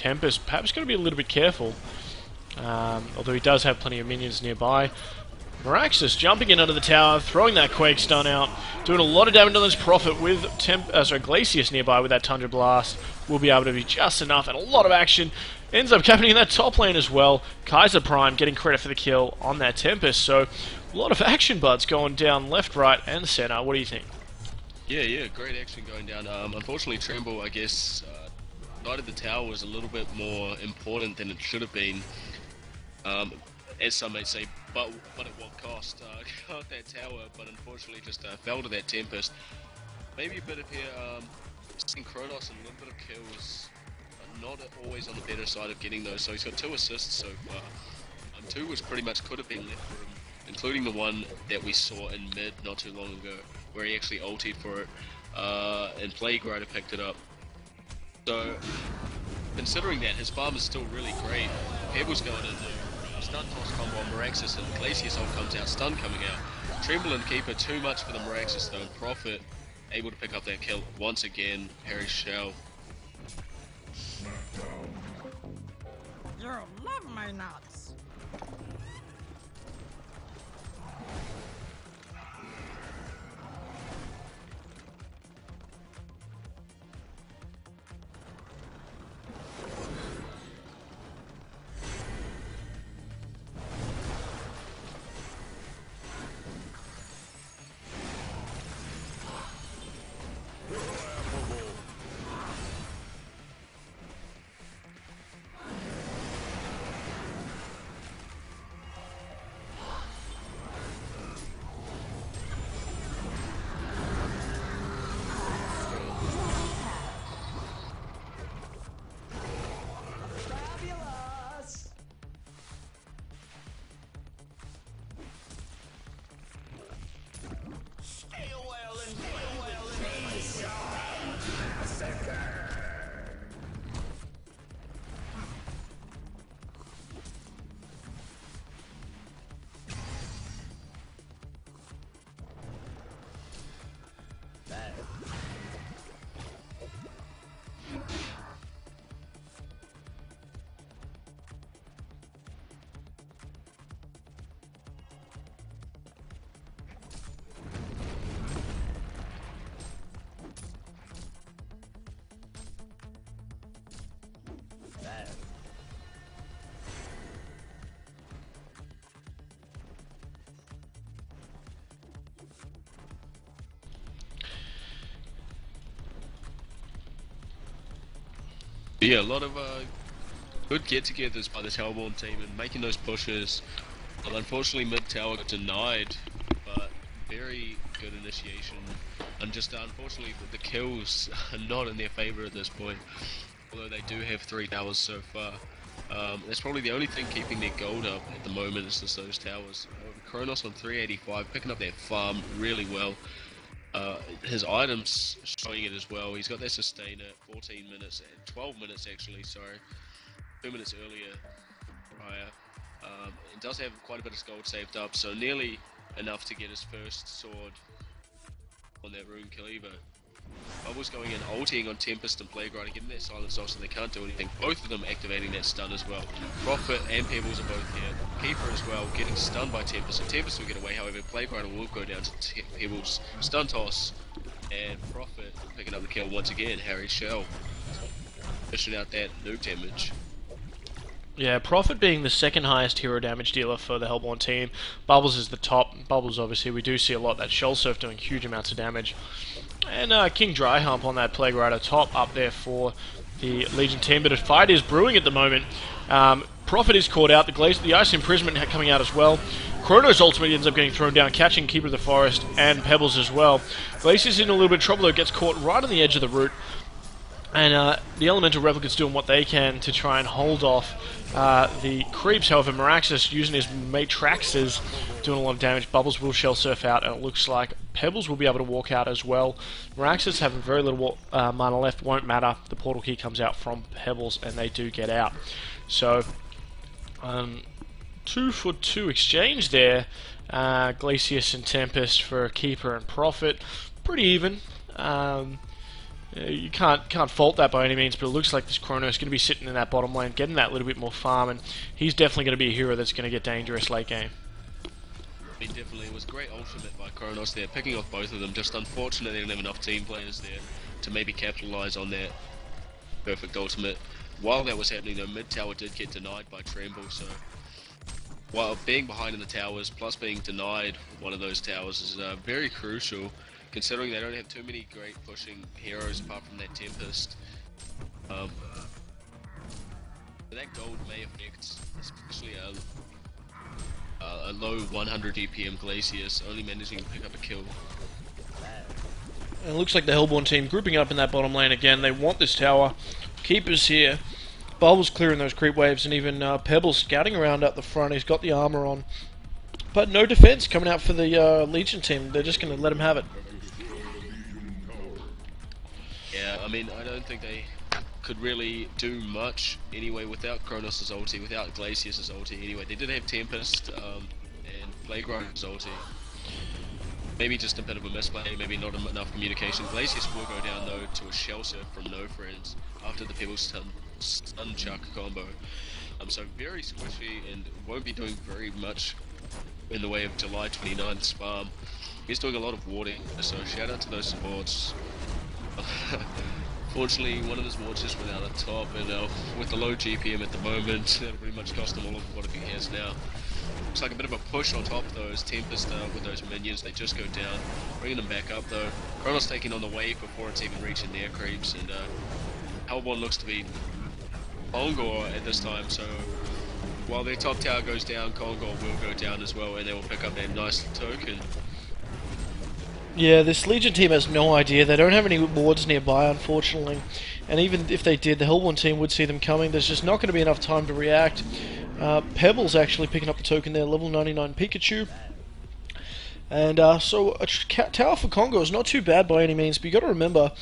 Tempest. Perhaps going to be a little bit careful, although he does have plenty of minions nearby. Miraxis jumping in under the tower, throwing that Quake stun out, doing a lot of damage on this Prophet with Glacius nearby with that Tundra Blast. Will be able to be just enough, and a lot of action ends up happening in that top lane as well. Kaiser Prime getting credit for the kill on that Tempest, so a lot of action buds going down left, right, and center. What do you think? Yeah, great action going down. Unfortunately, Tremble, I guess, side of the tower was a little bit more important than it should have been. As some may say, but at what cost? Got that tower, but unfortunately just fell to that Tempest. Maybe a bit of here, seeing Kronos and a little bit of kills, but not always on the better side of getting those. So he's got 2 assists so far. 2 which pretty much could have been left for him, including the one that we saw in mid not too long ago, where he actually ultied for it, and Plague Rider picked it up. So, considering that, his farm is still really great. Pebble's going in there. Stun toss combo on Miraxis and Glacius ult comes out, stun coming out. Tremble and Keeper, too much for the Miraxis though. Prophet able to pick up that kill once again. Harry Shell. You love my nuts. Yeah, a lot of good get-togethers by the Towerborn team and making those pushes. But unfortunately, mid-tower got denied, but very good initiation. And just unfortunately, the kills are not in their favour at this point. Although they do have 3 towers so far. That's probably the only thing keeping their gold up at the moment is just those towers. Kronos on 385, picking up that farm really well. His items showing it as well. He's got that sustainer, 14 minutes, 12 minutes actually, sorry. 2 minutes earlier prior. He does have quite a bit of gold saved up, so nearly enough to get his first sword on that Rune Cleaver. Bubbles going in, ulting on Tempest and Plague Rider, getting that silence off so they can't do anything. Both of them activating that stun as well. Prophet and Pebbles are both here. Keeper as well, getting stunned by Tempest. So Tempest will get away, however, Plague Rider will go down to Pebbles. Stun toss, and Prophet picking up the kill once again. Harry Shell fishing out that nuke damage. Yeah, Prophet being the second highest hero damage dealer for the Hellborn team. Bubbles is the top. Bubbles, obviously, we do see a lot. That Shell Surf doing huge amounts of damage. And King Dryhump on that Plague Rider top up there for the Legion team. But a fight is brewing at the moment. Prophet is caught out. The Ice Imprisonment coming out as well. Kronos ultimately ends up getting thrown down, catching Keeper of the Forest and Pebbles as well. Glacius in a little bit of trouble though, gets caught right on the edge of the route. And the Elemental Replicants doing what they can to try and hold off the creeps. However, Miraxis using his Matraxes doing a lot of damage. Bubbles will Shell Surf out, and it looks like Pebbles will be able to walk out as well. Miraxis having very little mana left, won't matter. The portal key comes out from Pebbles, and they do get out. So, 2-for-2 exchange there. Glacius and Tempest for Keeper and Prophet. Pretty even. You can't fault that by any means, but it looks like this Chrono's going to be sitting in that bottom lane, getting that little bit more farm, and he's definitely going to be a hero that's going to get dangerous late game. I mean, definitely, it was great ultimate by Kronos there, picking off both of them. Just unfortunate they didn't have enough team players there to maybe capitalise on that perfect ultimate. While that was happening though, mid tower did get denied by Tremble, so while being behind in the towers, plus being denied one of those towers is very crucial, considering they don't have too many great pushing heroes apart from that Tempest. That gold may affect, especially a low 100 EPM Glacius, only managing to pick up a kill. And it looks like the Hellborn team grouping up in that bottom lane again. They want this tower. Keeper's here. Bubbles clearing those creep waves, and even Pebbles scouting around at the front. He's got the armor on. But no defense coming out for the Legion team. They're just going to let him have it. Yeah, I mean, I don't think they could really do much anyway without Kronos' ulti, without Glacius' ulti anyway. They did have Tempest and Playground's ulti. Maybe just a bit of a misplay, maybe not enough communication. Glacius will go down though to a shell surf from No Friends after the Pebble stun chuck combo. So very squishy and won't be doing very much in the way of July 29th spam. He's doing a lot of warding, so shout out to those supports. Fortunately, one of his wards just went out on top, and with the low GPM at the moment, that'll pretty much cost him all of what he has now. Looks like a bit of a push on top though, as Tempest with those minions, they just go down, bringing them back up though. Kronos taking on the wave before it's even reaching their creeps, and Hellborn looks to be Kongor at this time, so while their top tower goes down, Kongor will go down as well, and they will pick up that nice token. Yeah, this Legion team has no idea. They don't have any wards nearby, unfortunately. And even if they did, the Hellborn team would see them coming. There's just not going to be enough time to react. Pebbles actually picking up the token there, level 99 Pikachu. And so a tower for Congo is not too bad by any means, but you got to remember,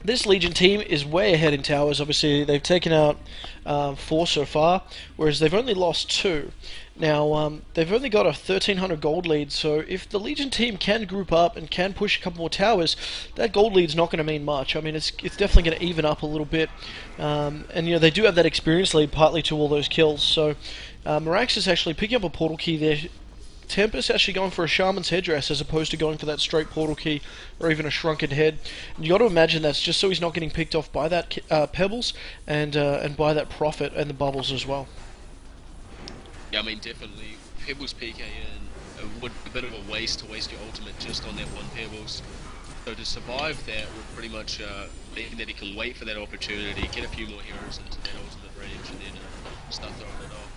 this Legion team is way ahead in towers. Obviously, they've taken out 4 so far, whereas they've only lost 2. Now, they've only got a 1300 gold lead, so if the Legion team can group up and can push a couple more towers, that gold lead's not going to mean much. I mean, it's definitely going to even up a little bit. And, you know, they do have that experience lead partly to all those kills, so Mirax is actually picking up a portal key there. Tempest actually going for a Shaman's Headdress as opposed to going for that straight portal key or even a Shrunken Head. And you got to imagine that's just so he's not getting picked off by that Pebbles and by that Prophet and the Bubbles as well. Yeah, I mean, definitely, Pebbles PK in would be a bit of a waste to waste your ultimate just on that one Pebbles. So to survive that would pretty much mean that he can wait for that opportunity, get a few more heroes into that ultimate range, and then start throwing it off.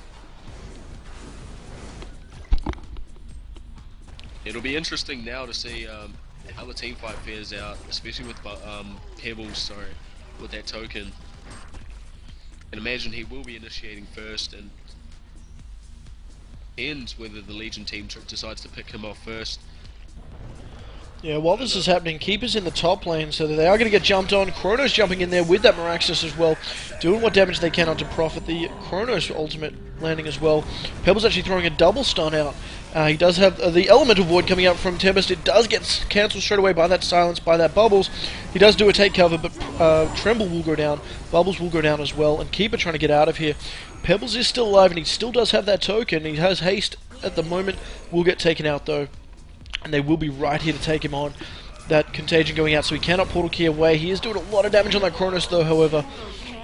It'll be interesting now to see how the team fight fares out, especially with Pebbles, with that token. And imagine he will be initiating first, and ends whether the Legion team decides to pick him off first. Yeah, while this is happening, Keeper's in the top lane, so they are going to get jumped on. Chronos jumping in there with that Miraxus as well, doing what damage they can onto Prophet. The Chronos ultimate landing as well. Pebbles actually throwing a double stun out. He does have the Elemental Void coming out from Tempest. It does get cancelled straight away by that silence, by that Bubbles. He does do a take cover, but Tremble will go down. Bubbles will go down as well, and Keeper trying to get out of here. Pebbles is still alive, and he still does have that token. He has haste at the moment. Will get taken out, though. And they will be right here to take him on. That Contagion going out, so he cannot portal key away. He is doing a lot of damage on that Chronos, though, however.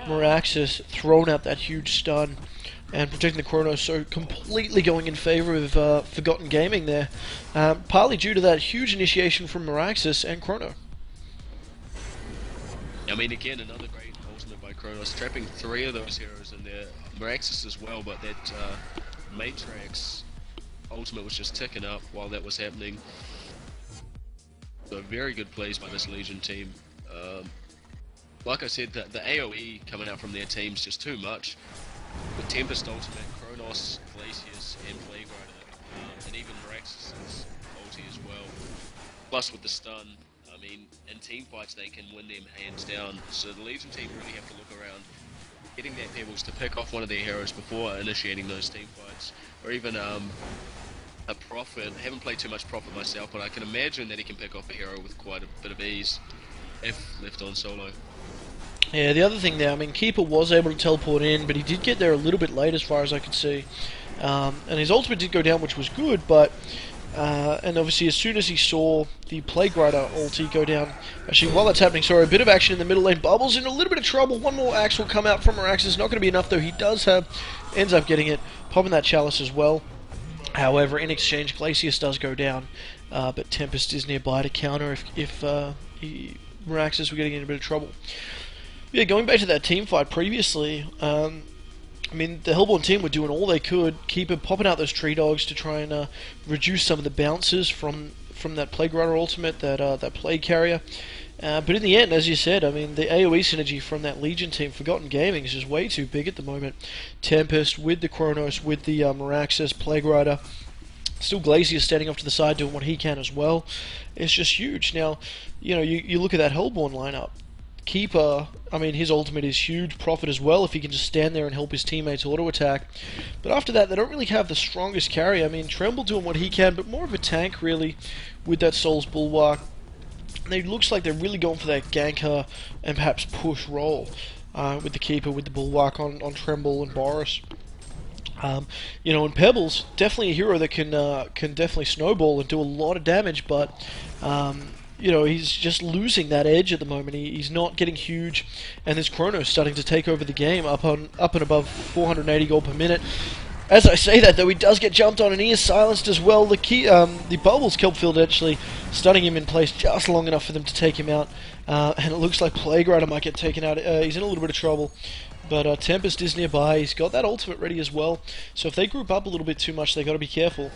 Miraxus throwing out that huge stun and protecting the Chronos, so completely going in favour of Forgotten Gaming there. Partly due to that huge initiation from Miraxus and Chrono. I mean, again, another great ultimate by Chronos, trapping 3 of those heroes in there. Miraxus as well, but that Matrix ultimate was just ticking up while that was happening. So very good plays by this Legion team. Like I said, the AoE coming out from their team's just too much. With Tempest ultimate, Chronos, Glacius, and Playground, and even Miraxus' ulti as well. Plus with the stun, I mean, in team fights they can win them hands down. So the Legion team really have to look around, getting their Pebbles to pick off one of their heroes before initiating those team fights. Or even a Prophet. I haven't played too much Prophet myself, but I can imagine that he can pick off a hero with quite a bit of ease. F left on solo. Yeah, the other thing there, I mean, Keeper was able to teleport in, but he did get there a little bit late as far as I could see. And his ultimate did go down, which was good, but... and obviously as soon as he saw the Plague Rider ulti go down... Actually, while that's happening, sorry, a bit of action in the middle lane. Bubbles in a little bit of trouble. One more axe will come out from Merax. It's not going to be enough, though. He does have... Ends up getting it, popping that chalice as well. However, in exchange, Glacius does go down, but Tempest is nearby to counter if Meraxes were getting in a bit of trouble. Yeah, going back to that team fight previously, I mean, the Hellborn team were doing all they could, Keeper popping out those tree dogs to try and reduce some of the bounces from that Plague Rider ultimate, that Plague Carrier. But in the end, as you said, I mean, the AoE synergy from that Legion team, Forgotten Gaming, is just way too big at the moment. Tempest with the Chronos, with the Meraxes, Plague Rider. Still Glacius standing off to the side doing what he can as well. It's just huge. Now, you know, you look at that Hellborn lineup. Keeper, I mean, his ultimate is huge. Prophet as well, if he can just stand there and help his teammates auto-attack. But after that, they don't really have the strongest carry. I mean, Tremble doing what he can, but more of a tank, really, with that Soul's Bulwark. And it looks like they're really going for that ganker and perhaps push role with the Keeper, with the Bulwark on Tremble and Boris. You know, and Pebbles, definitely a hero that can definitely snowball and do a lot of damage, but you know, he's just losing that edge at the moment. He's not getting huge, and this Chronos starting to take over the game up and above 480 gold per minute. As I say that, though, he does get jumped on and he is silenced as well. The Bubbles Kelpfield actually stunning him in place just long enough for them to take him out, and it looks like Plague Rider might get taken out. He's in a little bit of trouble. But Tempest is nearby. He's got that ultimate ready as well. So if they group up a little bit too much, they've got to be careful.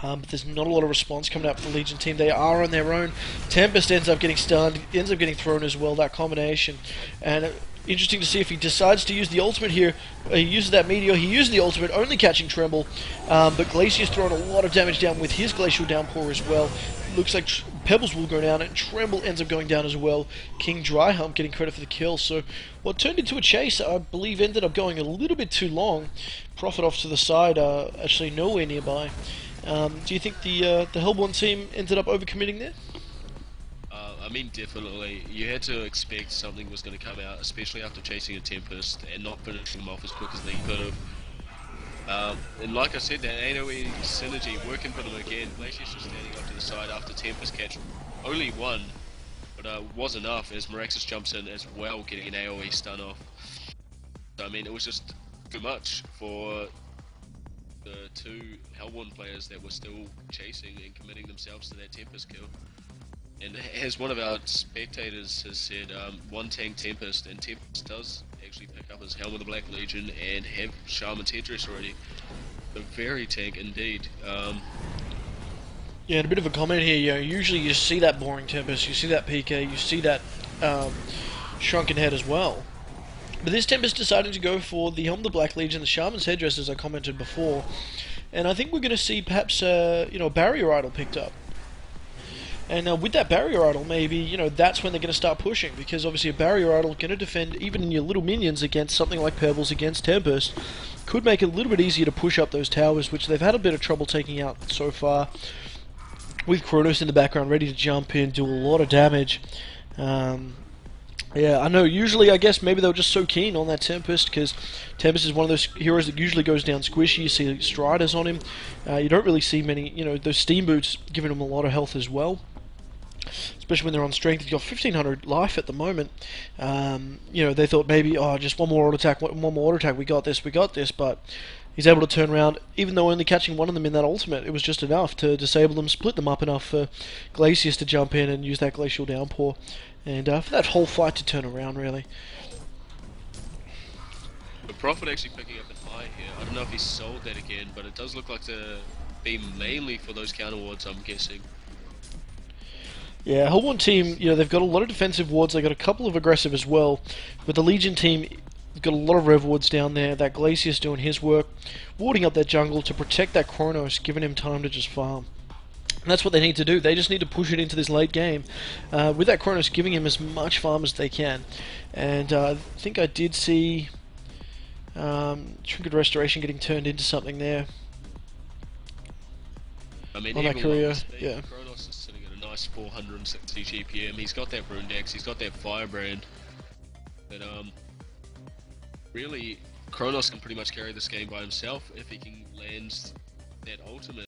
But there's not a lot of response coming out from the Legion team. They are on their own. Tempest ends up getting stunned, ends up getting thrown as well, that combination. And interesting to see if he decides to use the ultimate here. He uses that Meteor, he used the ultimate, only catching Tremble. But Glacius throwing a lot of damage down with his Glacial Downpour as well. Looks like Pebbles will go down, and Tremble ends up going down as well. King Dryhump getting credit for the kill. So what turned into a chase, I believe, ended up going a little bit too long. Prophet off to the side, actually nowhere nearby. Do you think the Hellborn team ended up overcommitting there? I mean, definitely. You had to expect something was going to come out, especially after chasing a Tempest and not finishing him off as quick as they could have. And like I said, that AoE synergy working for them again. Glacius just standing up to the side after Tempest catch. Only one, but was enough as Meraxes jumps in as well, getting an AoE stun off. So, I mean, it was just too much for the two Hellborn players that were still chasing and committing themselves to that Tempest kill. And as one of our spectators has said, one tank Tempest, and Tempest does actually pick up his Helm of the Black Legion and have Shaman's headdress already. A very tank indeed. Yeah, and a bit of a comment here. You know, usually you see that boring Tempest, you see that PK, you see that shrunken head as well. But this Tempest decided to go for the Helm of the Black Legion, the Shaman's headdress, as I commented before. And I think we're going to see perhaps you know, a barrier idol picked up. And with that barrier idol, maybe, you know, that's when they're going to start pushing, because obviously a barrier idol going to defend even in your little minions against something like Pebbles, against Tempest, could make it a little bit easier to push up those towers, which they've had a bit of trouble taking out so far. With Chronos in the background, ready to jump in, do a lot of damage. Yeah, I know, usually, I guess, maybe they were just so keen on that Tempest, because Tempest is one of those heroes that usually goes down squishy. You see Striders on him. You don't really see many, you know, those Steam Boots giving him a lot of health as well. Especially when they're on strength. He's got 1500 life at the moment. You know, they thought maybe, oh, just one more auto attack, we got this, but he's able to turn around, even though only catching one of them in that ultimate, it was just enough to disable them, split them up enough for Glacius to jump in and use that Glacial Downpour, and for that whole fight to turn around, really. The Prophet actually picking up an eye here. I don't know if he sold that again, but it does look like to be mainly for those counter wards, I'm guessing. Yeah, Hellborn team, you know, they've got a lot of defensive wards, they've got a couple of aggressive as well, but the Legion team, they've got a lot of rev wards down there, that Glacius doing his work, warding up that jungle to protect that Chronos, giving him time to just farm. And that's what they need to do, they just need to push it into this late game, with that Chronos giving him as much farm as they can. And I think I did see Trinket Restoration getting turned into something there. I mean, on that even career, with speed, yeah. Chronos is sitting at a nice 460 GPM. He's got that Rune Dex, he's got that Firebrand. But really, Kronos can pretty much carry this game by himself if he can land that ultimate.